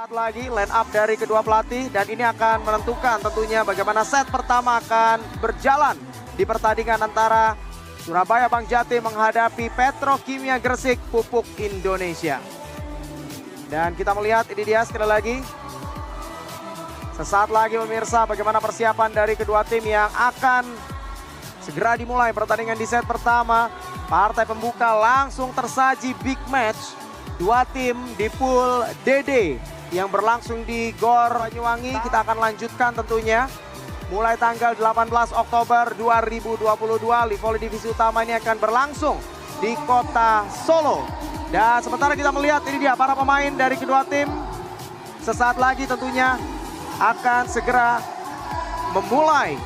Saat lagi line up dari kedua pelatih dan ini akan menentukan tentunya bagaimana set pertama akan berjalan di pertandingan antara Surabaya Bank Jatim menghadapi Petrokimia Gresik Pupuk Indonesia. Dan kita melihat ini dia sekali lagi. Sesaat lagi pemirsa bagaimana persiapan dari kedua tim yang akan segera dimulai pertandingan di set pertama. Partai pembuka langsung tersaji big match. Dua tim di pool DD yang berlangsung di GOR Banyuwangi. Kita akan lanjutkan tentunya. Mulai tanggal 18 Oktober 2022, Liga Voli Divisi Utama ini akan berlangsung di kota Solo. Dan sementara kita melihat ini dia para pemain dari kedua tim. Sesaat lagi tentunya akan segera memulai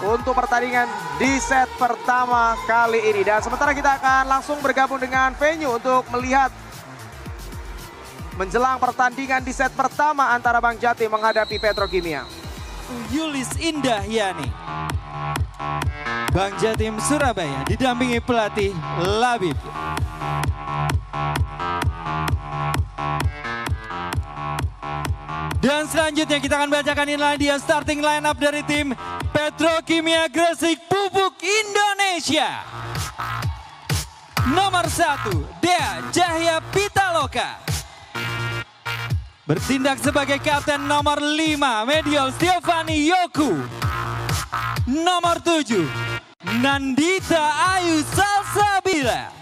untuk pertandingan di set pertama kali ini. Dan sementara kita akan langsung bergabung dengan venue untuk melihat menjelang pertandingan di set pertama antara Bank Jatim menghadapi Petrokimia. Yulis Indahyani. Bank Jatim Surabaya didampingi pelatih Labib. Dan selanjutnya kita akan bacakan inilah dia starting line up dari tim Petrokimia Gresik Pupuk Indonesia. Nomor 1, Dea Cahya Pitaloka. Bertindak sebagai kapten nomor 5, Mediol Stiovani Yoku. Nomor 7, Nandita Ayu Salsabila.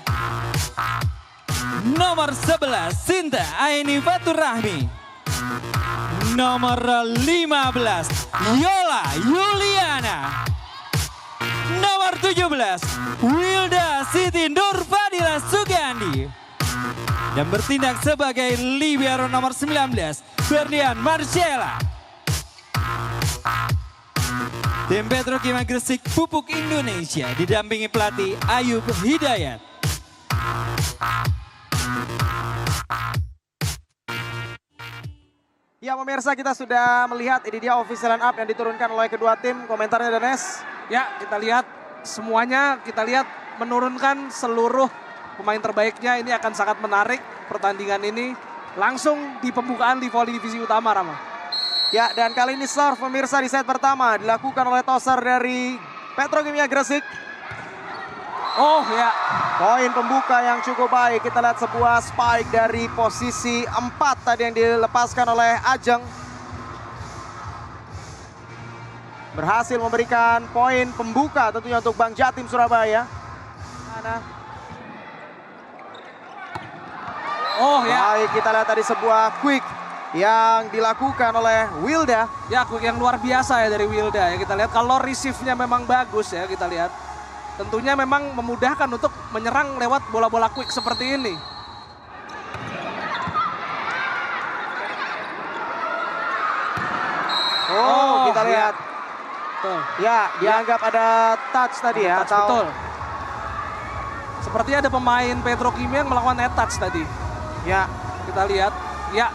Nomor 11, Sinta Aini Faturrahmi. Nomor 15, Yola Yuliana. Nomor 17, Wilda Siti Nurfadila Sugandi. Dan bertindak sebagai libero nomor 19, Ferdian Marcella. Tim Petrokimia Gresik Pupuk Indonesia didampingi pelatih Ayub Hidayat. Ya pemirsa, kita sudah melihat ini dia official line up yang diturunkan oleh kedua tim. Komentarnya Danes? Ya, kita lihat semuanya, kita lihat menurunkan seluruh pemain terbaiknya. Ini akan sangat menarik pertandingan ini. Langsung di pembukaan di Voli Divisi Utama, Rama. Ya, dan kali ini serve pemirsa di set pertama dilakukan oleh toser dari Petrokimia Gresik. Oh ya. Poin pembuka yang cukup baik. Kita lihat sebuah spike dari posisi 4 tadi yang dilepaskan oleh Ajeng. Berhasil memberikan poin pembuka tentunya untuk Bank Jatim Surabaya. Oh ya. Baik, kita lihat tadi sebuah quick yang dilakukan oleh Wilda. Ya, quick yang luar biasa ya dari Wilda ya. Kita lihat kalau receive-nya memang bagus ya, kita lihat. Tentunya memang memudahkan untuk menyerang lewat bola-bola quick seperti ini. Oh, kita lihat. Betul. Ya, dianggap ada touch tadi ya. Touch, betul. Sepertinya ada pemain Petrokimia yang melakukan net touch tadi. Ya, kita lihat. Ya.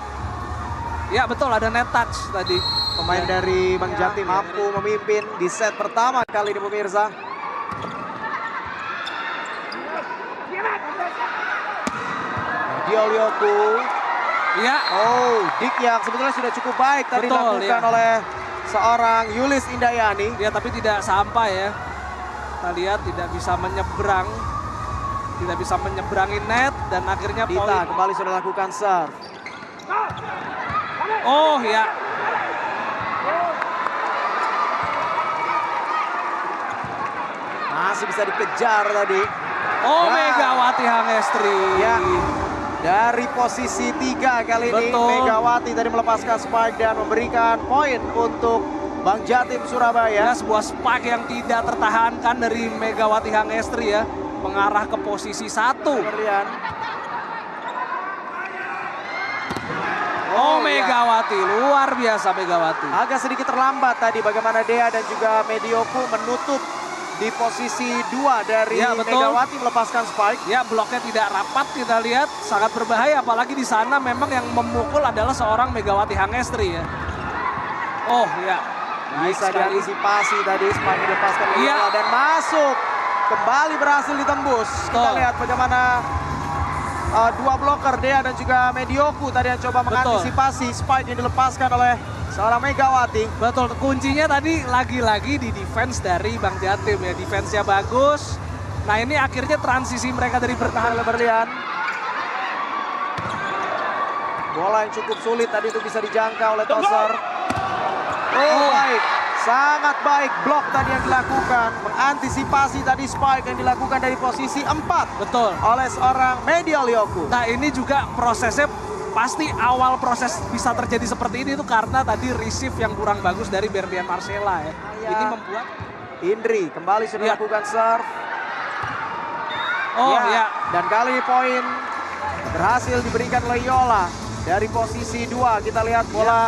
Ya, betul ada net touch tadi. Pemain dari Bank Jatim mampu memimpin di set pertama kali ini pemirsa. Mediol Yoku. Ya. Oh, Dik yang sebetulnya sudah cukup baik tadi dilakukan oleh seorang Yulis Indahyani. Ya, tapi tidak sampai ya. Kita lihat tidak bisa menyeberang. Tidak bisa menyeberangi net dan akhirnya Dita kembali sudah lakukan serve. Oh ya. Masih bisa dikejar tadi. Oh ya. Megawati Hangestri. Ya. Dari posisi 3 kali ini Megawati tadi melepaskan spike dan memberikan poin untuk Bank Jatim Surabaya. Ya, sebuah spike yang tidak tertahankan dari Megawati Hangestri ya. Mengarah ke posisi 1. Oh Megawati, luar biasa Megawati. Agak sedikit terlambat tadi bagaimana Dea dan juga Medioku menutup di posisi 2 dari Megawati melepaskan spike. Ya, bloknya tidak rapat kita lihat, sangat berbahaya apalagi di sana memang yang memukul adalah seorang Megawati Hangestri ya. Oh ya. Bisa diantisipasi tadi spike dilepaskan dan masuk. Kembali berhasil ditembus. Kita lihat bagaimana dua blocker Dea dan juga Medioku tadi yang coba mengantisipasi spike yang dilepaskan oleh seorang Megawati. Betul, kuncinya tadi lagi-lagi di defense dari Bang Jatim ya. Defense-nya bagus. Nah ini akhirnya transisi mereka dari bertahan oleh Berlian. Bola yang cukup sulit tadi itu bisa dijangkau oleh Toser. Oh baik, sangat baik blok tadi yang dilakukan. Mengantisipasi tadi spike yang dilakukan dari posisi 4. Betul. Oleh seorang Media Lyoku. Nah ini juga prosesnya pasti awal proses bisa terjadi seperti ini itu karena tadi receive yang kurang bagus dari Berlian Marcella ya. Ini membuat Indri kembali sudah lakukan serve. Oh ya. Dan kali poin berhasil diberikan oleh Yola dari posisi 2. Kita lihat bola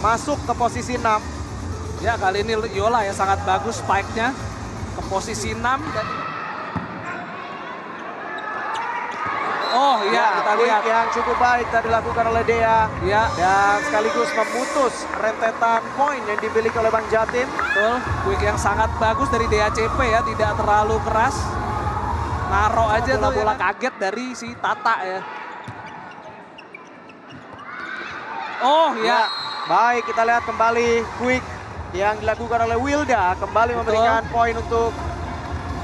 masuk ke posisi 6. Ya kali ini Yola ya sangat bagus spike-nya ke posisi 6 dan oh iya kita lihat yang cukup baik tadi dilakukan oleh Dea. Ya. Dan sekaligus memutus rentetan poin yang dimiliki oleh Bang Jatim. Betul, quick yang sangat bagus dari DACP ya, tidak terlalu keras. Naro aja bola kaget dari si Tata ya. Oh ya. Baik, kita lihat kembali quick yang dilakukan oleh Wilda. Kembali memberikan poin untuk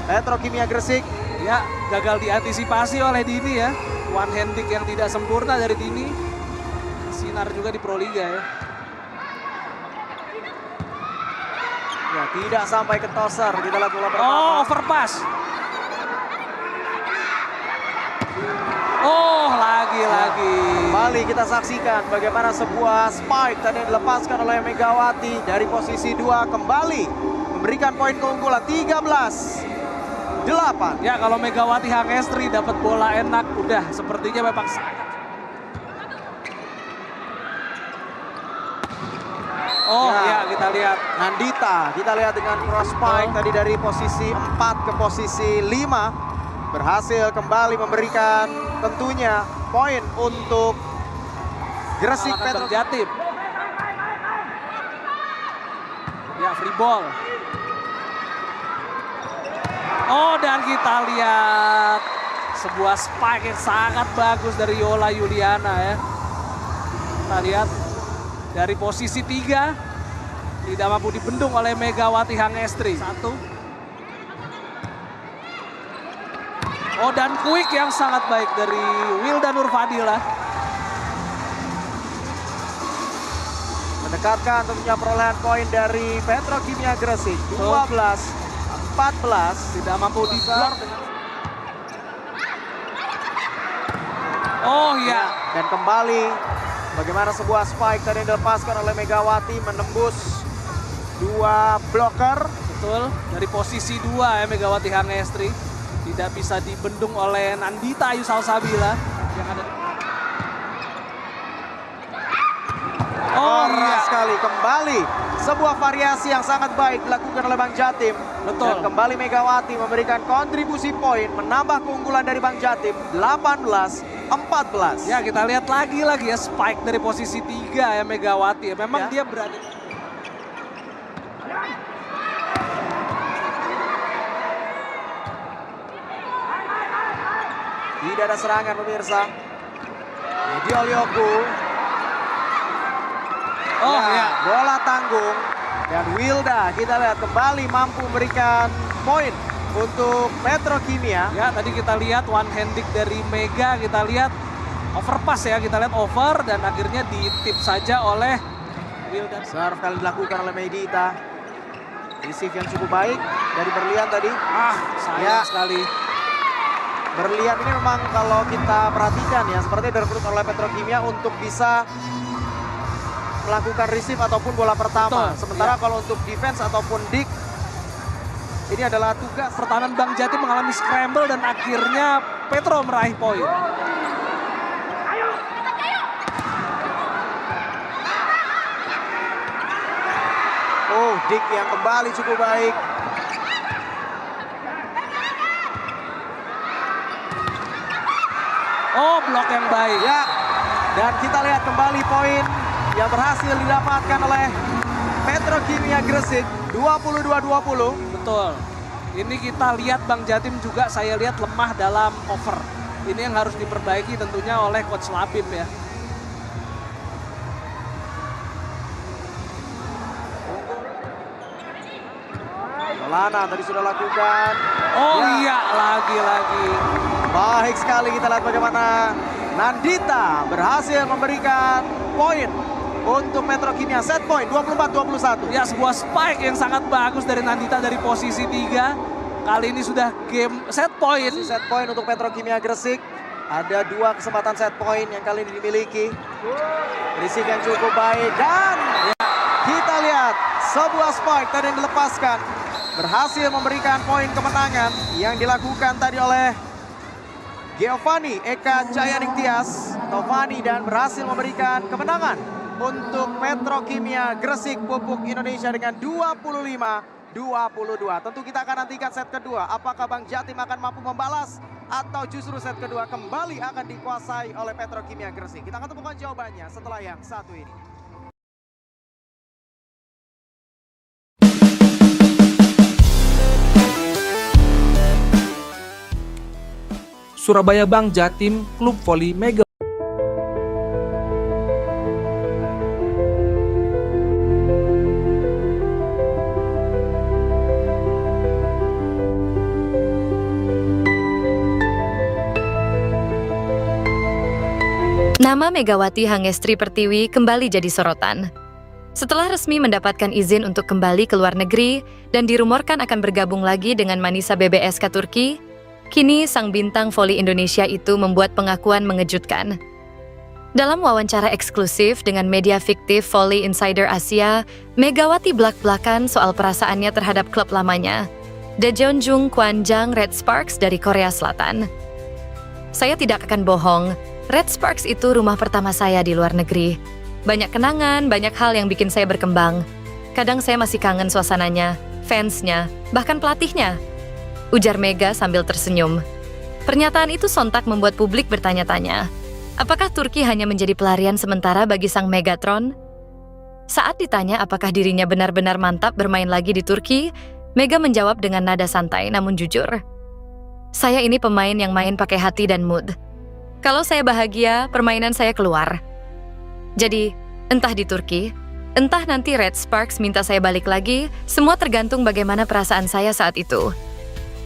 Petrokimia Gresik. Ya, gagal diantisipasi oleh Dini ya. One hand kick yang tidak sempurna dari Dini. Sinar juga di Proliga ya. Ya, tidak sampai ke Toser. Kita lihat bola pertama. Oh, overpass. Oh, lagi-lagi. Kembali kita saksikan bagaimana sebuah spike tadi yang dilepaskan oleh Megawati dari posisi 2 kembali memberikan poin keunggulan 13-8. Ya kalau Megawati Hangestri dapat bola enak udah sepertinya memang sangat. Oh ya kita lihat. Nandita kita lihat dengan cross spike tadi dari posisi 4 ke posisi 5. Berhasil kembali memberikan tentunya poin untuk Gresik Petro Jatim. Ya free ball. Oh dan kita lihat sebuah spike yang sangat bagus dari Yola Yuliana ya. Kita lihat dari posisi 3 tidak mampu dibendung oleh Megawati Hangestri. 1. Oh dan quick yang sangat baik dari Wilda Nurfadila. Mendekatkan tentunya perolehan poin dari Petrokimia Gresik. 12-14. Tidak mampu diblok. Oh ya. Dan kembali bagaimana sebuah spike tadi yang dilepaskan oleh Megawati menembus 2 blocker. Betul, dari posisi 2 ya Megawati Hangestri. Tidak bisa dibendung oleh Nandita Ayu Salsabila yang ada. Oh iya sekali kembali sebuah variasi yang sangat baik dilakukan oleh Bang Jatim. Betul. Dan kembali Megawati memberikan kontribusi poin menambah keunggulan dari Bang Jatim 18-14. Ya kita lihat lagi ya spike dari posisi 3 ya Megawati. Memang dia berada. Tidak ada serangan pemirsa. Media Lyoku. Oh ya. Bola tanggung. Dan Wilda kita lihat kembali mampu memberikan poin untuk Petrokimia. Ya tadi kita lihat one hand kick dari Mega. Kita lihat overpass ya. Kita lihat over dan akhirnya ditip saja oleh Wilda. Serve kali dilakukan oleh Medita. Receive yang cukup baik dari Berlian tadi. Sayang sekali. Berlian ini memang kalau kita perhatikan ya seperti direkrut oleh Petrokimia untuk bisa melakukan receive ataupun bola pertama. Sementara kalau untuk defense ataupun dik ini adalah tugas. Pertahanan Bang Jatim mengalami scramble dan akhirnya Petro meraih poin. Oh, dik yang kembali cukup baik. Oh, blok yang baik. Ya, dan kita lihat kembali poin yang berhasil didapatkan oleh Petrokimia Gresik 22-20. Betul. Ini kita lihat Bang Jatim juga saya lihat lemah dalam cover. Ini yang harus diperbaiki tentunya oleh Coach Labib ya. Maulana tadi sudah lakukan. Oh Ya. iya, lagi-lagi. Baik sekali, kita lihat bagaimana Nandita berhasil memberikan poin untuk Metro Kimia. Set point 24-21. Ya, sebuah spike yang sangat bagus dari Nandita dari posisi 3. Kali ini sudah game set point. Set point untuk Metro Kimia Gresik. Ada 2 kesempatan set point yang kali ini dimiliki. Gresik yang cukup baik dan kita lihat sebuah spike tadi yang dilepaskan. Berhasil memberikan poin kemenangan yang dilakukan tadi oleh Giovanni Eka Cayaning Tias atau Fani, dan berhasil memberikan kemenangan untuk Metro Kimia Gresik Pupuk Indonesia dengan 25-22. Tentu kita akan nantikan set kedua. Apakah Bang Jatim akan mampu membalas atau justru set kedua kembali akan dikuasai oleh Metro Kimia Gresik? Kita akan temukan jawabannya setelah yang satu ini. Surabaya Bank Jatim Klub Voli Mega. Nama Megawati Hangestri Pertiwi kembali jadi sorotan. Setelah resmi mendapatkan izin untuk kembali ke luar negeri dan dirumorkan akan bergabung lagi dengan Manisa BBSK Turki, kini sang bintang voli Indonesia itu membuat pengakuan mengejutkan. Dalam wawancara eksklusif dengan media fiktif Volley Insider Asia, Megawati belak-belakan soal perasaannya terhadap klub lamanya, Daejeonjung Kwanjang Red Sparks dari Korea Selatan. Saya tidak akan bohong, Red Sparks itu rumah pertama saya di luar negeri. Banyak kenangan, banyak hal yang bikin saya berkembang. Kadang saya masih kangen suasananya, fansnya, bahkan pelatihnya. Ujar Mega sambil tersenyum. Pernyataan itu sontak membuat publik bertanya-tanya. Apakah Turki hanya menjadi pelarian sementara bagi sang Megatron? Saat ditanya apakah dirinya benar-benar mantap bermain lagi di Turki, Mega menjawab dengan nada santai namun jujur. Saya ini pemain yang main pakai hati dan mood. Kalau saya bahagia, permainan saya keluar. Jadi, entah di Turki, entah nanti Red Sparks minta saya balik lagi, semua tergantung bagaimana perasaan saya saat itu.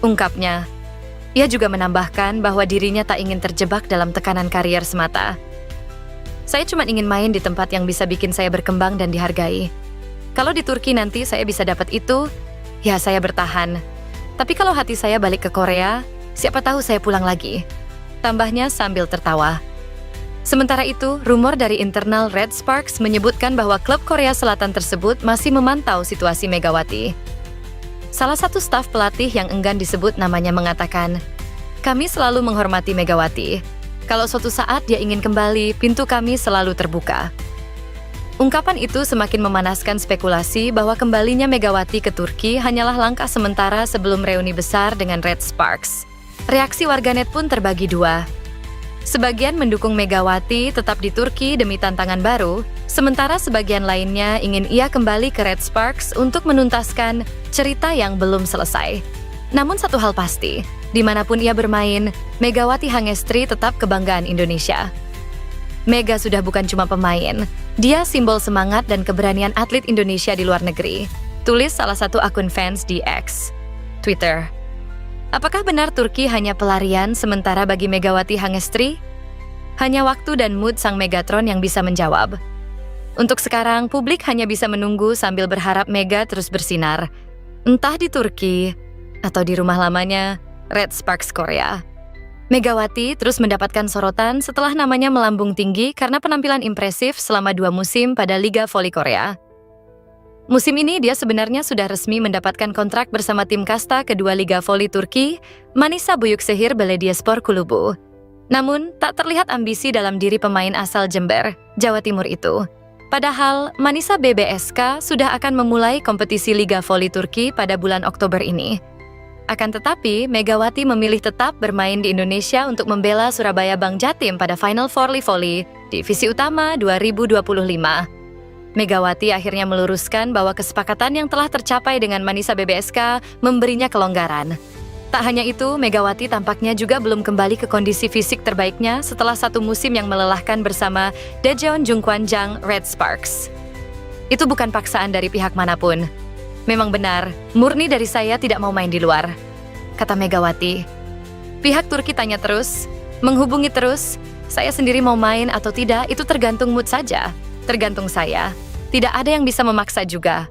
Ungkapnya. Ia juga menambahkan bahwa dirinya tak ingin terjebak dalam tekanan karier semata. Saya cuma ingin main di tempat yang bisa bikin saya berkembang dan dihargai. Kalau di Turki nanti saya bisa dapat itu, ya saya bertahan. Tapi kalau hati saya balik ke Korea, siapa tahu saya pulang lagi. Tambahnya sambil tertawa. Sementara itu, rumor dari internal Red Sparks menyebutkan bahwa klub Korea Selatan tersebut masih memantau situasi Megawati. Salah satu staf pelatih yang enggan disebut namanya mengatakan, "Kami selalu menghormati Megawati. Kalau suatu saat dia ingin kembali, pintu kami selalu terbuka." Ungkapan itu semakin memanaskan spekulasi bahwa kembalinya Megawati ke Turki hanyalah langkah sementara sebelum reuni besar dengan Red Sparks. Reaksi warganet pun terbagi dua. Sebagian mendukung Megawati tetap di Turki demi tantangan baru, sementara sebagian lainnya ingin ia kembali ke Red Sparks untuk menuntaskan cerita yang belum selesai. Namun satu hal pasti, dimanapun ia bermain, Megawati Hangestri tetap kebanggaan Indonesia. Mega sudah bukan cuma pemain, dia simbol semangat dan keberanian atlet Indonesia di luar negeri. Tulis salah satu akun fans di X, Twitter. Apakah benar Turki hanya pelarian sementara bagi Megawati Hangestri? Hanya waktu dan mood sang Megatron yang bisa menjawab. Untuk sekarang, publik hanya bisa menunggu sambil berharap Mega terus bersinar. Entah di Turki, atau di rumah lamanya, Red Sparks Korea. Megawati terus mendapatkan sorotan setelah namanya melambung tinggi karena penampilan impresif selama 2 musim pada Liga Voli Korea. Musim ini dia sebenarnya sudah resmi mendapatkan kontrak bersama tim kasta kedua Liga Voli Turki, Manisa Büyükşehir Belediyespor Kulübü. Namun, tak terlihat ambisi dalam diri pemain asal Jember, Jawa Timur itu. Padahal, Manisa BBSK sudah akan memulai kompetisi Liga Voli Turki pada bulan Oktober ini. Akan tetapi, Megawati memilih tetap bermain di Indonesia untuk membela Surabaya Bank Jatim pada Final Four Voli Divisi Utama 2025. Megawati akhirnya meluruskan bahwa kesepakatan yang telah tercapai dengan Manisa BBSK memberinya kelonggaran. Tak hanya itu, Megawati tampaknya juga belum kembali ke kondisi fisik terbaiknya setelah satu musim yang melelahkan bersama Daejeon Jungkwanjang Red Sparks. Itu bukan paksaan dari pihak manapun. Memang benar, murni dari saya tidak mau main di luar, kata Megawati. Pihak Turki tanya terus, menghubungi terus, saya sendiri mau main atau tidak itu tergantung mood saja. Tergantung saya, tidak ada yang bisa memaksa juga.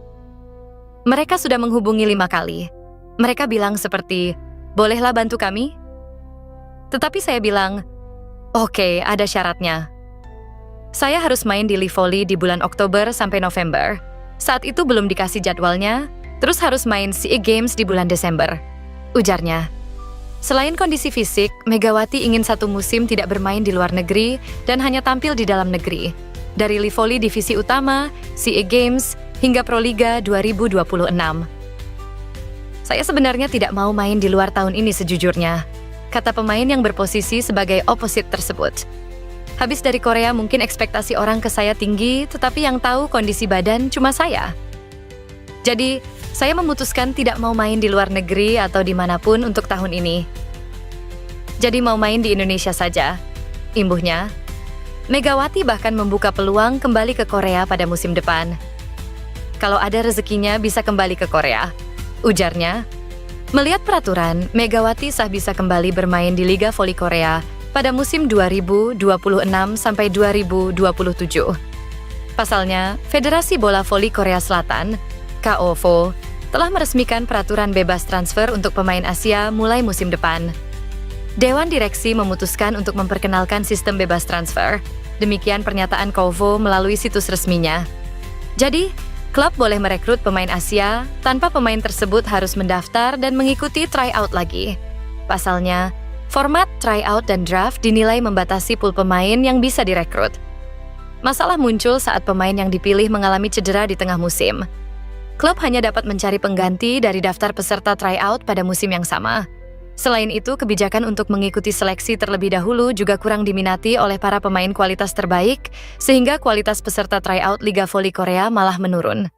Mereka sudah menghubungi 5 kali. Mereka bilang seperti, bolehlah bantu kami? Tetapi saya bilang, oke, ada syaratnya. Saya harus main di Live Volley di bulan Oktober sampai November. Saat itu belum dikasih jadwalnya, terus harus main SEA Games di bulan Desember, ujarnya. Selain kondisi fisik, Megawati ingin satu musim tidak bermain di luar negeri dan hanya tampil di dalam negeri. Dari Live Volley divisi utama, SEA Games, hingga Proliga 2026. Saya sebenarnya tidak mau main di luar tahun ini sejujurnya, kata pemain yang berposisi sebagai opposite tersebut. Habis dari Korea mungkin ekspektasi orang ke saya tinggi, tetapi yang tahu kondisi badan cuma saya. Jadi, saya memutuskan tidak mau main di luar negeri atau dimanapun untuk tahun ini. Jadi mau main di Indonesia saja, imbuhnya. Megawati bahkan membuka peluang kembali ke Korea pada musim depan. Kalau ada rezekinya bisa kembali ke Korea, ujarnya. Melihat peraturan, Megawati sah bisa kembali bermain di Liga Voli Korea pada musim 2026 sampai 2027. Pasalnya, Federasi Bola Voli Korea Selatan, KOVO, telah meresmikan peraturan bebas transfer untuk pemain Asia mulai musim depan. Dewan Direksi memutuskan untuk memperkenalkan sistem bebas transfer. Demikian pernyataan KOVO melalui situs resminya. Jadi, klub boleh merekrut pemain Asia tanpa pemain tersebut harus mendaftar dan mengikuti tryout lagi. Pasalnya, format tryout dan draft dinilai membatasi pool pemain yang bisa direkrut. Masalah muncul saat pemain yang dipilih mengalami cedera di tengah musim. Klub hanya dapat mencari pengganti dari daftar peserta tryout pada musim yang sama. Selain itu, kebijakan untuk mengikuti seleksi terlebih dahulu juga kurang diminati oleh para pemain kualitas terbaik, sehingga kualitas peserta tryout Liga Voli Korea malah menurun.